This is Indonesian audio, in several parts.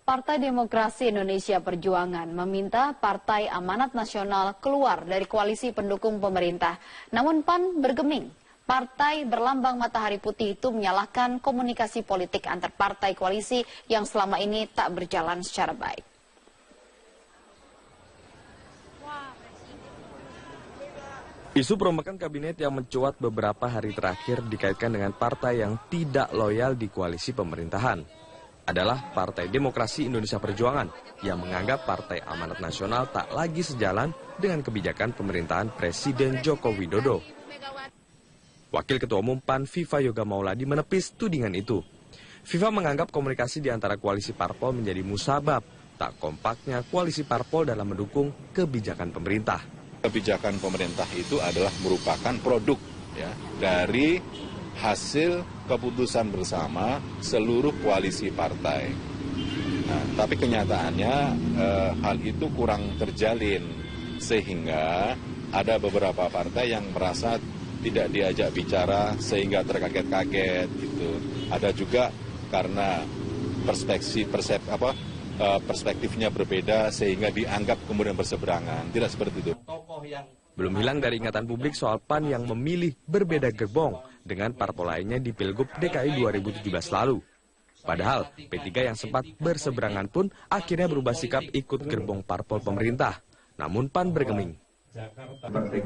Partai Demokrasi Indonesia Perjuangan meminta Partai Amanat Nasional keluar dari koalisi pendukung pemerintah. Namun PAN bergeming. Partai berlambang matahari putih itu menyalahkan komunikasi politik antar partai koalisi yang selama ini tak berjalan secara baik. Isu perombakan kabinet yang mencuat beberapa hari terakhir dikaitkan dengan partai yang tidak loyal di koalisi pemerintahan adalah Partai Demokrasi Indonesia Perjuangan yang menganggap Partai Amanat Nasional tak lagi sejalan dengan kebijakan pemerintahan Presiden Joko Widodo. Wakil Ketua Umum PAN Viva Yoga Mauladi menepis tudingan itu. Viva menganggap komunikasi di antara koalisi parpol menjadi musabab tak kompaknya koalisi parpol dalam mendukung kebijakan pemerintah. Kebijakan pemerintah itu adalah merupakan produk ya, dari hasil keputusan bersama seluruh koalisi partai. Nah, tapi kenyataannya hal itu kurang terjalin sehingga ada beberapa partai yang merasa tidak diajak bicara sehingga terkaget-kaget gitu. Ada juga karena perspektifnya berbeda sehingga dianggap kemudian berseberangan. Tidak seperti itu. Belum hilang dari ingatan publik soal PAN yang memilih berbeda gerbong dengan parpol lainnya di Pilgub DKI 2017 lalu. Padahal P3 yang sempat berseberangan pun akhirnya berubah sikap ikut gerbong parpol pemerintah. Namun PAN bergeming.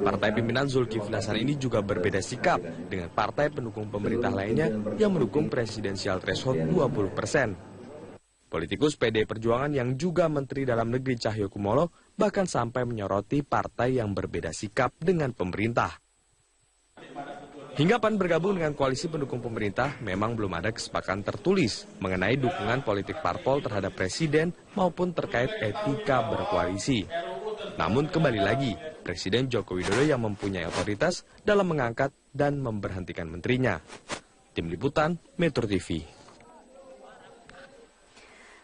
Partai pimpinan Zulkifli Hasan ini juga berbeda sikap dengan partai pendukung pemerintah lainnya yang mendukung presidensial threshold 20%. Politikus PDI Perjuangan yang juga Menteri Dalam Negeri Cahyokumolo bahkan sampai menyoroti partai yang berbeda sikap dengan pemerintah. Hingga PAN bergabung dengan koalisi pendukung pemerintah, memang belum ada kesepakatan tertulis mengenai dukungan politik parpol terhadap presiden maupun terkait etika berkoalisi. Namun kembali lagi, Presiden Joko Widodo yang mempunyai otoritas dalam mengangkat dan memberhentikan menterinya. Tim Liputan, Metro TV.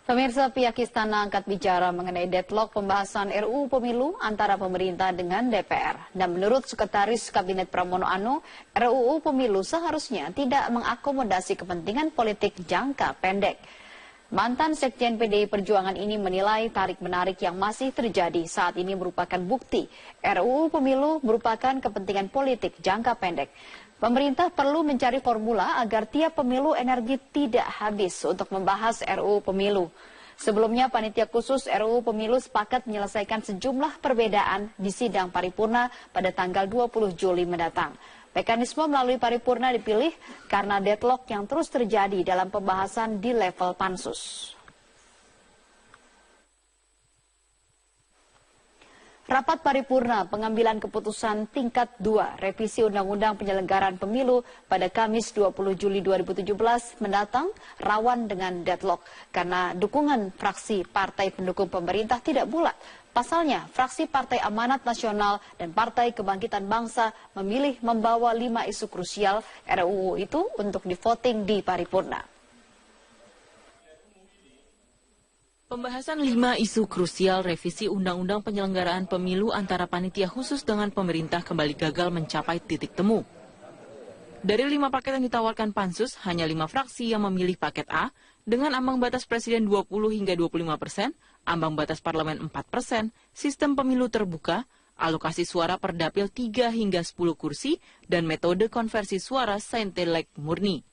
Pemirsa, pihak Istana angkat bicara mengenai deadlock pembahasan RUU Pemilu antara pemerintah dengan DPR. Dan menurut Sekretaris Kabinet Pramono Anung, RUU Pemilu seharusnya tidak mengakomodasi kepentingan politik jangka pendek. Mantan Sekjen PDI Perjuangan ini menilai tarik-menarik yang masih terjadi saat ini merupakan bukti RUU Pemilu merupakan kepentingan politik jangka pendek. Pemerintah perlu mencari formula agar tiap pemilu energi tidak habis untuk membahas RUU Pemilu. Sebelumnya, Panitia Khusus RUU Pemilu sepakat menyelesaikan sejumlah perbedaan di sidang paripurna pada tanggal 20 Juli mendatang. Mekanisme melalui paripurna dipilih karena deadlock yang terus terjadi dalam pembahasan di level pansus. Rapat paripurna pengambilan keputusan tingkat 2 revisi Undang-Undang Penyelenggaraan Pemilu pada Kamis 20 Juli 2017 mendatang rawan dengan deadlock karena dukungan fraksi partai pendukung pemerintah tidak bulat. Pasalnya, fraksi Partai Amanat Nasional dan Partai Kebangkitan Bangsa memilih membawa 5 isu krusial RUU itu untuk divoting di paripurna. Pembahasan 5 isu krusial revisi Undang-Undang Penyelenggaraan Pemilu antara panitia khusus dengan pemerintah kembali gagal mencapai titik temu. Dari 5 paket yang ditawarkan Pansus, hanya 5 fraksi yang memilih paket A dengan ambang batas presiden 20 hingga 25%, ambang batas parlemen 4%, sistem pemilu terbuka, alokasi suara per dapil 3 hingga 10 kursi, dan metode konversi suara saintelek murni.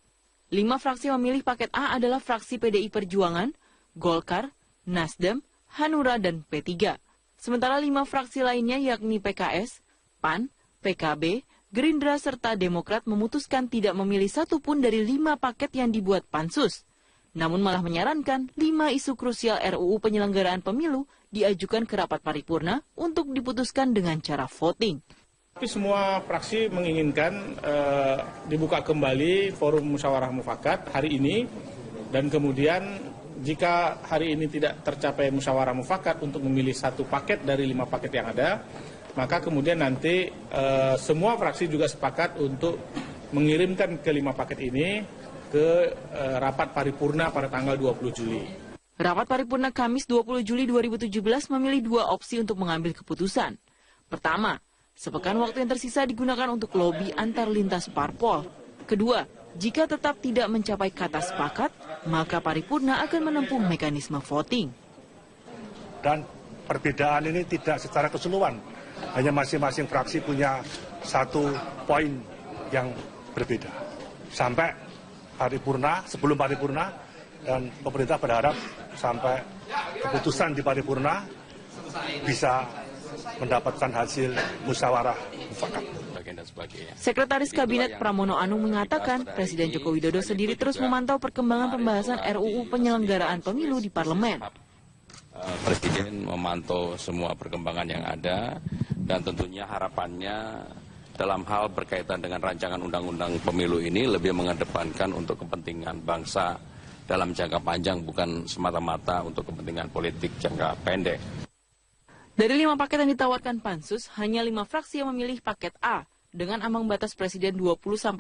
5 fraksi memilih paket A adalah fraksi PDI Perjuangan, Golkar, Nasdem, Hanura, dan P3. Sementara 5 fraksi lainnya yakni PKS, PAN, PKB, Gerindra, serta Demokrat memutuskan tidak memilih satupun dari 5 paket yang dibuat Pansus. Namun malah menyarankan 5 isu krusial RUU Penyelenggaraan Pemilu diajukan ke rapat paripurna untuk diputuskan dengan cara voting. Tapi semua fraksi menginginkan dibuka kembali forum musyawarah mufakat hari ini, dan kemudian jika hari ini tidak tercapai musyawarah mufakat untuk memilih 1 paket dari 5 paket yang ada, maka kemudian nanti semua fraksi juga sepakat untuk mengirimkan ke 5 paket ini ke rapat paripurna pada tanggal 20 Juli. Rapat paripurna Kamis 20 Juli 2017 memilih 2 opsi untuk mengambil keputusan. Pertama, sepekan waktu yang tersisa digunakan untuk lobi antar lintas parpol. Kedua, jika tetap tidak mencapai kata sepakat, maka paripurna akan menempuh mekanisme voting. Dan perbedaan ini tidak secara keseluruhan, hanya masing-masing fraksi punya satu poin yang berbeda. Sampai paripurna, sebelum paripurna, dan pemerintah berharap sampai keputusan di paripurna bisa mendapatkan hasil musyawarah mufakat. Sekretaris Kabinet Pramono Anung mengatakan Presiden Joko Widodo sendiri terus memantau perkembangan pembahasan RUU penyelenggaraan pemilu di parlemen. Presiden memantau semua perkembangan yang ada dan tentunya harapannya dalam hal berkaitan dengan rancangan undang-undang pemilu ini lebih mengedepankan untuk kepentingan bangsa dalam jangka panjang, bukan semata-mata untuk kepentingan politik jangka pendek. Dari 5 paket yang ditawarkan Pansus, hanya 5 fraksi yang memilih paket A dengan ambang batas Presiden 20-25%,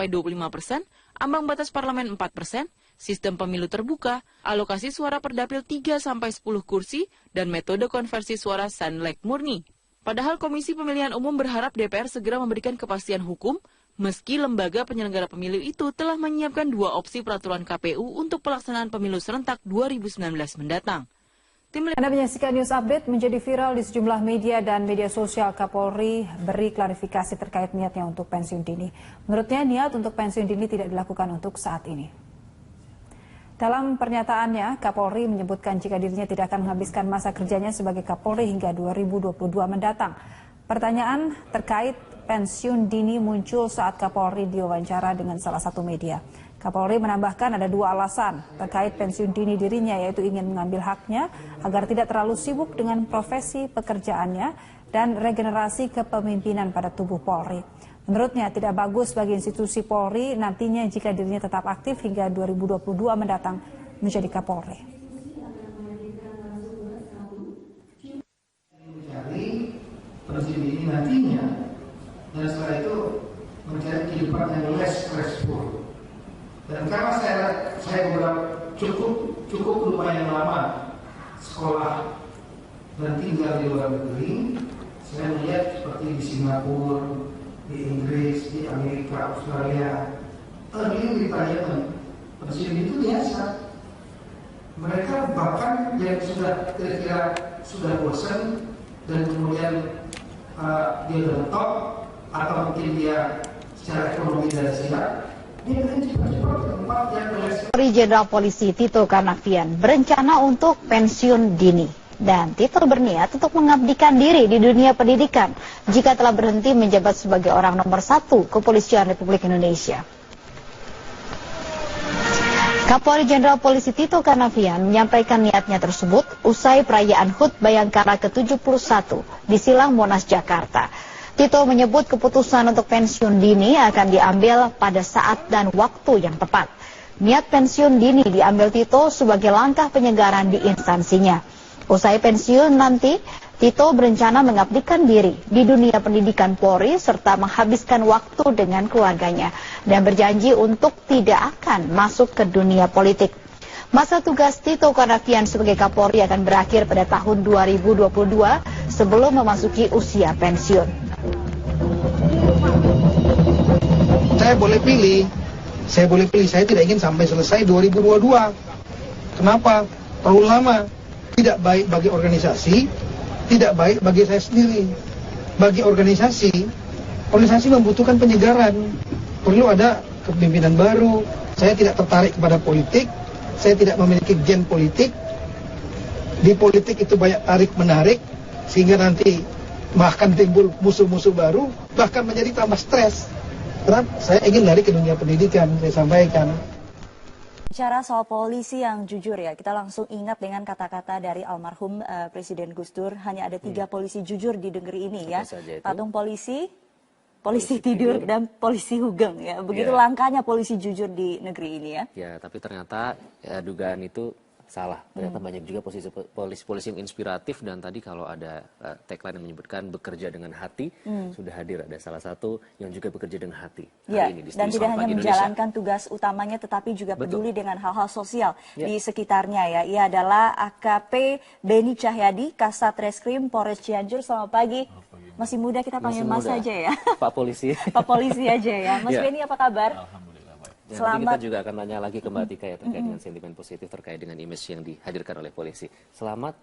ambang batas Parlemen 4%, sistem pemilu terbuka, alokasi suara per dapil 3-10 kursi, dan metode konversi suara Sanlek murni. Padahal Komisi Pemilihan Umum berharap DPR segera memberikan kepastian hukum, meski lembaga penyelenggara pemilu itu telah menyiapkan 2 opsi peraturan KPU untuk pelaksanaan pemilu serentak 2019 mendatang. Anda menyaksikan News Update. Menjadi viral di sejumlah media dan media sosial, Kapolri beri klarifikasi terkait niatnya untuk pensiun dini. Menurutnya, niat untuk pensiun dini tidak dilakukan untuk saat ini. Dalam pernyataannya, Kapolri menyebutkan jika dirinya tidak akan menghabiskan masa kerjanya sebagai Kapolri hingga 2022 mendatang. Pertanyaan terkait pensiun dini muncul saat Kapolri diwawancara dengan salah satu media. Kapolri menambahkan ada 2 alasan terkait pensiun dini dirinya, yaitu ingin mengambil haknya agar tidak terlalu sibuk dengan profesi pekerjaannya dan regenerasi kepemimpinan pada tubuh Polri. Menurutnya tidak bagus bagi institusi Polri nantinya jika dirinya tetap aktif hingga 2022 mendatang menjadi Kapolri. Mencari pensiun dini nantinya dan setelah itu mencari kehidupan yang less stressful. Dan karena saya cukup lumayan lama sekolah dan tinggal di luar negeri, saya melihat seperti di Singapura, di Inggris, di Amerika, Australia, early retirement, pensiun itu biasa. Mereka bahkan yang sudah kira-kira sudah bosan dan kemudian dia berhenti atau mungkin dia secara ekonomi tidak siap, dia akan cepat-cepat ke tempat yang Kapolri Jenderal Polisi Tito Karnavian berencana untuk pensiun dini. Dan Tito berniat untuk mengabdikan diri di dunia pendidikan jika telah berhenti menjabat sebagai orang nomor 1 Kepolisian Republik Indonesia. Kapolri Jenderal Polisi Tito Karnavian menyampaikan niatnya tersebut usai perayaan HUT Bayangkara ke-71 di Silang Monas, Jakarta. Tito menyebut keputusan untuk pensiun dini akan diambil pada saat dan waktu yang tepat. Niat pensiun dini diambil Tito sebagai langkah penyegaran di instansinya. Usai pensiun nanti, Tito berencana mengabdikan diri di dunia pendidikan Polri serta menghabiskan waktu dengan keluarganya dan berjanji untuk tidak akan masuk ke dunia politik. Masa tugas Tito Karnavian sebagai Kapolri akan berakhir pada tahun 2022 sebelum memasuki usia pensiun. Saya boleh pilih, saya tidak ingin sampai selesai 2022. Kenapa? Terlalu lama. Tidak baik bagi organisasi, tidak baik bagi saya sendiri. Bagi organisasi membutuhkan penyegaran. Perlu ada kepemimpinan baru. Saya tidak tertarik kepada politik, saya tidak memiliki gen politik. Di politik itu banyak tarik-menarik, sehingga nanti bahkan timbul musuh-musuh baru, bahkan menjadi tambah stres. Karena saya ingin lari ke dunia pendidikan, saya sampaikan. Bicara soal polisi yang jujur ya, kita langsung ingat dengan kata-kata dari almarhum Presiden Gus Dur, hanya ada 3 polisi jujur di negeri ini ya. Patung polisi tidur, dan polisi hugeng ya. Begitu langkahnya polisi jujur di negeri ini ya. Ya, tapi ternyata dugaan itu salah. Ternyata banyak juga polisi yang inspiratif, dan tadi kalau ada tagline yang menyebutkan bekerja dengan hati, sudah hadir ada salah satu yang juga bekerja dengan hati hari ini di dan tidak hanya menjalankan tugas utamanya tetapi juga peduli dengan hal-hal sosial di sekitarnya ya. Ia adalah AKP Beni Cahyadi, Kasat Reskrim Polres Cianjur. Selamat pagi. Masih muda, kita panggil Mas saja ya. Pak Polisi. Pak Polisi aja ya. Mas Beni, apa kabar? Alhamdulillah baik. Ya, nanti kita juga akan tanya lagi ke Mbak Tika ya terkait dengan sentimen positif terkait dengan image yang dihadirkan oleh polisi. Selamat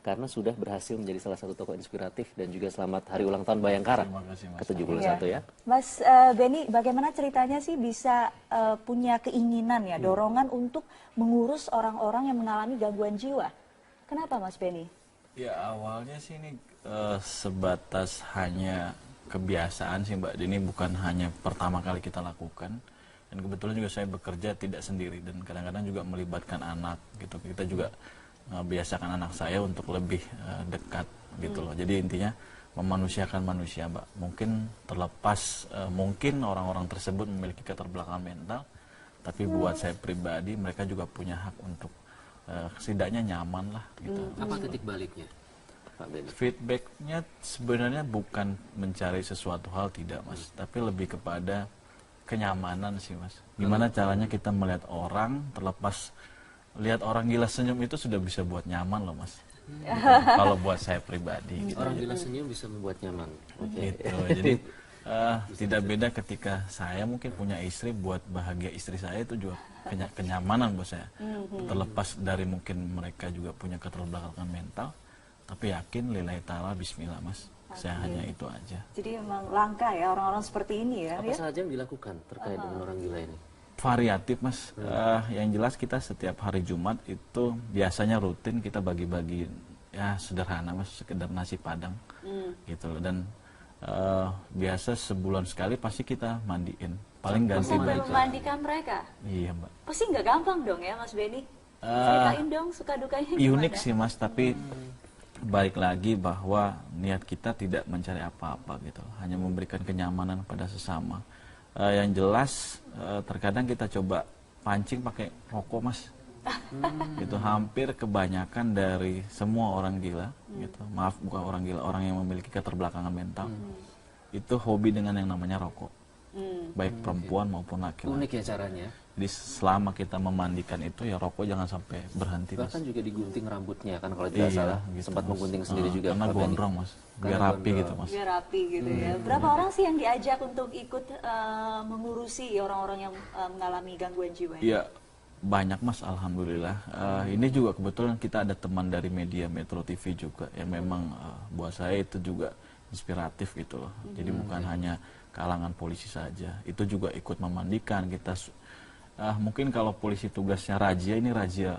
karena sudah berhasil menjadi salah satu tokoh inspiratif dan juga selamat hari ulang tahun Bayangkara ke-71 ya. Mas Benny, bagaimana ceritanya sih bisa punya keinginan ya, dorongan untuk mengurus orang-orang yang mengalami gangguan jiwa? Kenapa Mas Benny? Ya awalnya sih ini sebatas hanya kebiasaan sih Mbak. Ini bukan hanya pertama kali kita lakukan. Dan kebetulan juga saya bekerja tidak sendiri dan kadang-kadang juga melibatkan anak gitu. Kita juga biasakan anak saya untuk lebih dekat gitu loh. Jadi intinya memanusiakan manusia, Mbak. Mungkin terlepas mungkin orang-orang tersebut memiliki keterbelakangan mental, tapi buat saya pribadi mereka juga punya hak untuk setidaknya nyaman lah gitu. Apa titik baliknya? Feedbacknya sebenarnya bukan mencari sesuatu hal tidak Mas, tapi lebih kepada kenyamanan sih Mas. Gimana caranya kita melihat orang, terlepas lihat orang gila senyum itu sudah bisa buat nyaman loh Mas. Kalau buat saya pribadi. Gitu. Orang gila senyum bisa membuat nyaman. Gitu. Jadi tidak beda ketika saya mungkin punya istri, buat bahagia istri saya itu juga kenyamanan buat saya. Terlepas dari mungkin mereka juga punya keterbelakangan mental, tapi yakin lillahi ta'ala bismillah Mas. Saya hanya itu aja. Jadi memang langka ya orang-orang seperti ini ya. Apa saja yang dilakukan terkait dengan orang gila ini? Variatif Mas. Yang jelas kita setiap hari Jumat itu biasanya rutin kita bagi-bagi ya sederhana Mas, sekedar nasi padang gitu loh. Dan biasa sebulan sekali pasti kita mandiin. Paling ganti baju. Memandikan mereka? Iya Mbak. Pasti nggak gampang dong ya Mas Benny? Ceritain dong suka dukanya gimana? Unik sih Mas, tapi balik lagi bahwa niat kita tidak mencari apa-apa gitu, hanya memberikan kenyamanan pada sesama. Yang jelas terkadang kita coba pancing pakai rokok Mas. Itu hampir kebanyakan dari semua orang gila gitu. Maaf, bukan orang gila, orang yang memiliki keterbelakangan mental. Itu hobi dengan yang namanya rokok. Baik perempuan maupun laki-laki. Unik ya caranya. Jadi selama kita memandikan itu ya rokok jangan sampai berhenti Mas. Bahkan juga digunting rambutnya kan kalau tidak salah. Gitu, sempat menggunting sendiri juga. Karena gondrong Mas. Biar rapi gitu Mas. Biar rapi gitu ya. Berapa orang sih yang diajak untuk ikut mengurusi orang-orang yang mengalami gangguan jiwa? Iya banyak Mas, alhamdulillah. Ini juga kebetulan kita ada teman dari media Metro TV juga yang memang buat saya itu juga inspiratif gitu loh. Jadi bukan hanya kalangan polisi saja, itu juga ikut memandikan kita. Mungkin kalau polisi tugasnya razia, ini razia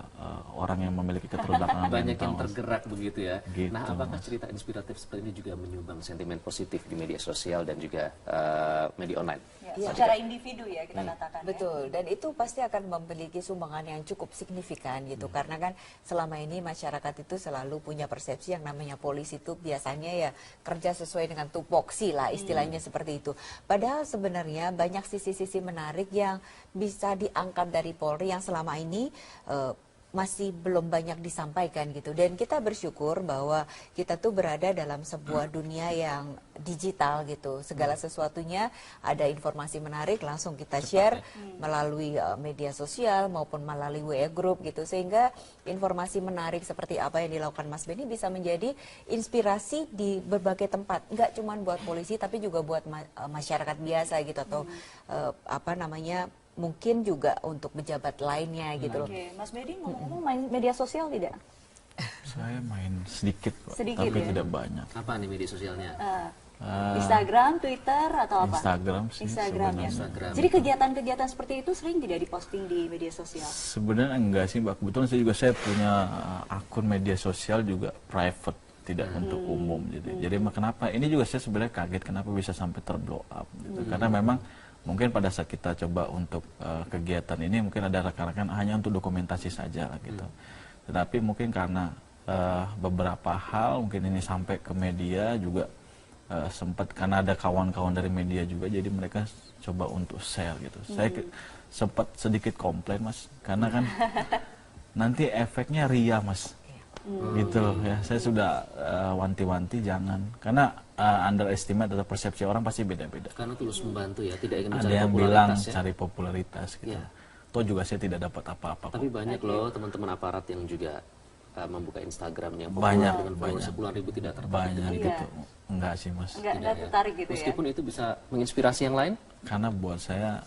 orang yang memiliki keterbelakangan banyak mental, yang tergerak begitu ya. Gitu, nah, apakah cerita inspiratif seperti ini juga menyumbang sentimen positif di media sosial dan juga media online? Ya, secara individu ya kita katakan. Betul, dan itu pasti akan memiliki sumbangan yang cukup signifikan gitu. Karena kan selama ini masyarakat itu selalu punya persepsi yang namanya polisi itu biasanya ya kerja sesuai dengan tupoksi lah istilahnya seperti itu. Padahal sebenarnya banyak sisi-sisi menarik yang bisa diangkat dari Polri yang selama ini masih belum banyak disampaikan gitu. Dan kita bersyukur bahwa kita tuh berada dalam sebuah dunia yang digital gitu. Segala sesuatunya ada informasi menarik langsung kita share melalui media sosial maupun melalui WA group gitu. Sehingga informasi menarik seperti apa yang dilakukan Mas Benny bisa menjadi inspirasi di berbagai tempat. Nggak cuma buat polisi tapi juga buat masyarakat biasa gitu atau apa namanya, mungkin juga untuk pejabat lainnya gitu loh. Oke, Mas Benny ngomong main media sosial tidak? Saya main sedikit, Sedikit tapi ya? tidak banyak. Apa nih media sosialnya? Instagram, Twitter, atau apa? Instagram sih. Instagram ya. Instagram. Jadi kegiatan-kegiatan seperti itu sering tidak diposting di media sosial? Sebenarnya enggak sih Mbak. Kebetulan saya punya akun media sosial juga private, tidak untuk umum. Jadi kenapa? Ini juga saya sebenarnya kaget kenapa bisa sampai terblow up. Gitu. Karena memang mungkin pada saat kita coba untuk kegiatan ini mungkin ada rekan-rekan hanya untuk dokumentasi saja gitu. Tetapi mungkin karena beberapa hal mungkin ini sampai ke media juga sempat karena ada kawan-kawan dari media juga jadi mereka coba untuk share gitu. Saya sempat sedikit komplain Mas karena kan nanti efeknya ria Mas. Gitu loh ya. Saya sudah wanti-wanti jangan karena underestimate atau persepsi orang pasti beda-beda. Karena tulus membantu ya, tidak ingin ada mencari yang popularitas bilang ya. cari popularitas gitu. Ya. Toh juga saya tidak dapat apa-apa. Tapi banyak loh teman-teman aparat yang juga membuka Instagram yang banyak, dengan followers puluhan ribu tidak tertarik banyak dengan itu. gitu. Enggak sih Mas. Enggak tertarik gitu ya? Meskipun itu bisa menginspirasi yang lain? Karena buat saya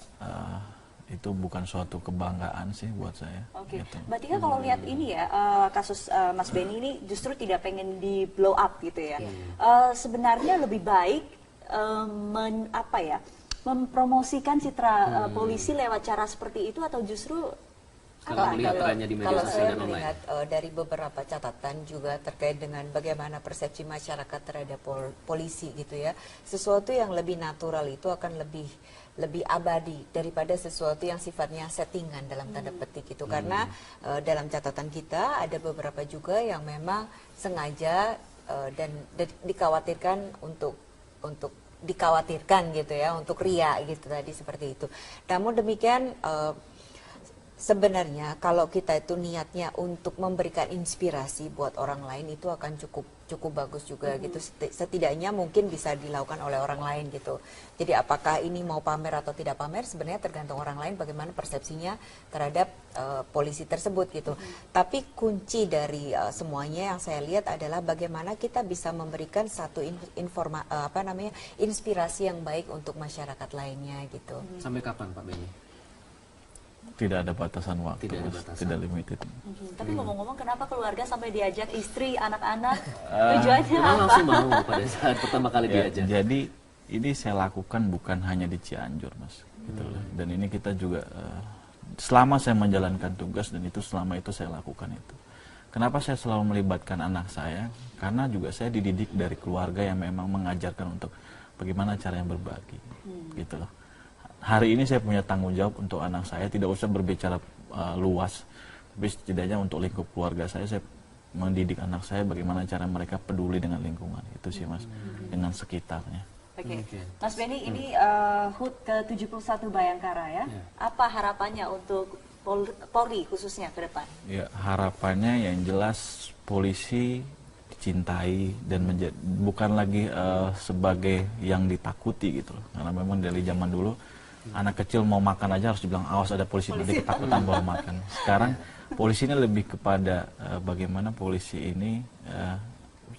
itu bukan suatu kebanggaan sih buat saya. Oke, gitu. Mbak Tika kalau lihat ini ya, kasus Mas Benny ini justru tidak pengen di blow up gitu ya. Sebenarnya lebih baik mempromosikan citra polisi lewat cara seperti itu atau justru Kalau melihat trennya di media kalau sosial saya dan online. melihat dari beberapa catatan juga terkait dengan bagaimana persepsi masyarakat terhadap polisi gitu ya, sesuatu yang lebih natural itu akan lebih abadi daripada sesuatu yang sifatnya settingan dalam tanda petik itu, karena dalam catatan kita ada beberapa juga yang memang sengaja dan dikhawatirkan untuk dikhawatirkan gitu ya, untuk ria gitu tadi seperti itu. Namun demikian sebenarnya kalau kita itu niatnya untuk memberikan inspirasi buat orang lain itu akan cukup bagus juga gitu. Setidaknya mungkin bisa dilakukan oleh orang lain gitu. Jadi apakah ini mau pamer atau tidak pamer sebenarnya tergantung orang lain bagaimana persepsinya terhadap polisi tersebut gitu. Tapi kunci dari semuanya yang saya lihat adalah bagaimana kita bisa memberikan satu inspirasi yang baik untuk masyarakat lainnya gitu. Sampai kapan Pak Benny? Tidak ada batasan waktu, Tidak ada batasan. tidak limited. Tapi ngomong-ngomong, kenapa keluarga sampai diajak istri, anak-anak? Tujuannya Memang apa? langsung mau pada saat pertama kali diajak. Jadi ini saya lakukan bukan hanya di Cianjur, Mas. Gitu loh. Dan ini kita juga selama saya menjalankan tugas dan itu selama itu saya lakukan itu. Kenapa saya selalu melibatkan anak saya? Karena juga saya dididik dari keluarga yang memang mengajarkan untuk bagaimana cara yang berbagi, gitu loh. Hari ini saya punya tanggung jawab untuk anak saya, tidak usah berbicara luas, tapi setidaknya untuk lingkup keluarga saya mendidik anak saya bagaimana cara mereka peduli dengan lingkungan, itu sih Mas, dengan sekitarnya. Oke. Mas Benny, ini HUT ke-71 Bayangkara ya. Apa harapannya untuk Polri khususnya ke depan? Ya, harapannya yang jelas polisi dicintai dan bukan lagi sebagai yang ditakuti gitu loh. Karena memang dari zaman dulu anak kecil mau makan aja harus dibilang awas ada polisi, nanti ketakutan bawa makan. Sekarang polisi ini lebih kepada bagaimana polisi ini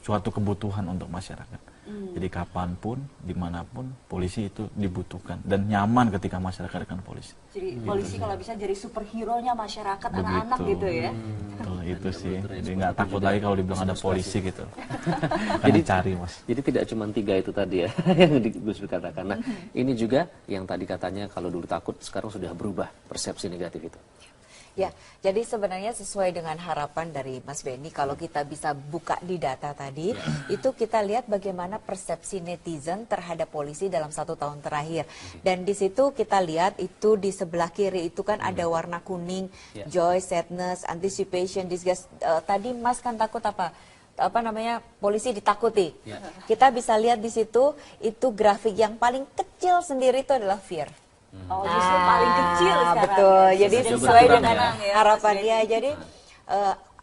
suatu kebutuhan untuk masyarakat. Jadi kapanpun, dimanapun polisi itu dibutuhkan dan nyaman ketika masyarakat dengan polisi. Jadi polisi kalau bisa jadi superhero-nya masyarakat, anak-anak gitu ya. Betul, itu sih. Jadi nggak takut lagi kalau dibilang ada polisi gitu. Jadi cari Mas. Jadi tidak cuma 3 itu tadi ya yang Gus katakan. Nah, ini juga yang tadi katanya kalau dulu takut sekarang sudah berubah persepsi negatif itu. Ya, jadi sebenarnya sesuai dengan harapan dari Mas Benny, kalau kita bisa buka di data tadi, itu kita lihat bagaimana persepsi netizen terhadap polisi dalam 1 tahun terakhir. Dan di situ kita lihat itu di sebelah kiri itu kan ada warna kuning, joy, sadness, anticipation, disgust. Tadi Mas kan takut apa namanya, polisi ditakuti. Kita bisa lihat di situ, itu grafik yang paling kecil sendiri itu adalah fear. Oh, justru paling kecil sekarang. Betul, Ya. jadi Sudah sesuai berkurang dengan ya, harapannya. Jadi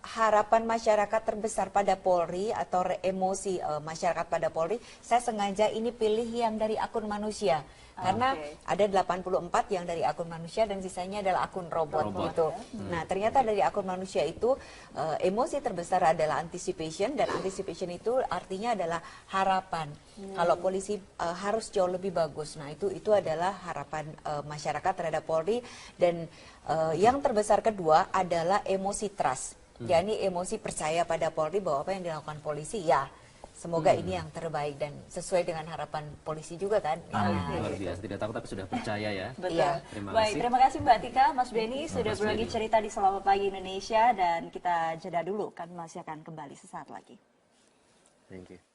harapan masyarakat terbesar pada Polri atau emosi masyarakat pada Polri, saya sengaja ini pilih yang dari akun manusia. Karena ada 84 yang dari akun manusia dan sisanya adalah akun robot gitu. Nah, ternyata dari akun manusia itu emosi terbesar adalah anticipation, dan anticipation itu artinya adalah harapan. Kalau polisi harus jauh lebih bagus. Nah, itu adalah harapan masyarakat terhadap Polri. Dan yang terbesar kedua adalah emosi trust. Jadi emosi percaya pada Polri bahwa apa yang dilakukan polisi ya semoga ini yang terbaik dan sesuai dengan harapan polisi juga kan. Luar biasa, tidak takut tapi sudah percaya ya. Betul. Terima Baik, kasih. terima kasih Mbak Tika, Mas Benny sudah berbagi cerita di Selamat Pagi Indonesia, dan kita jeda dulu, kami masih akan kembali sesaat lagi. Thank you.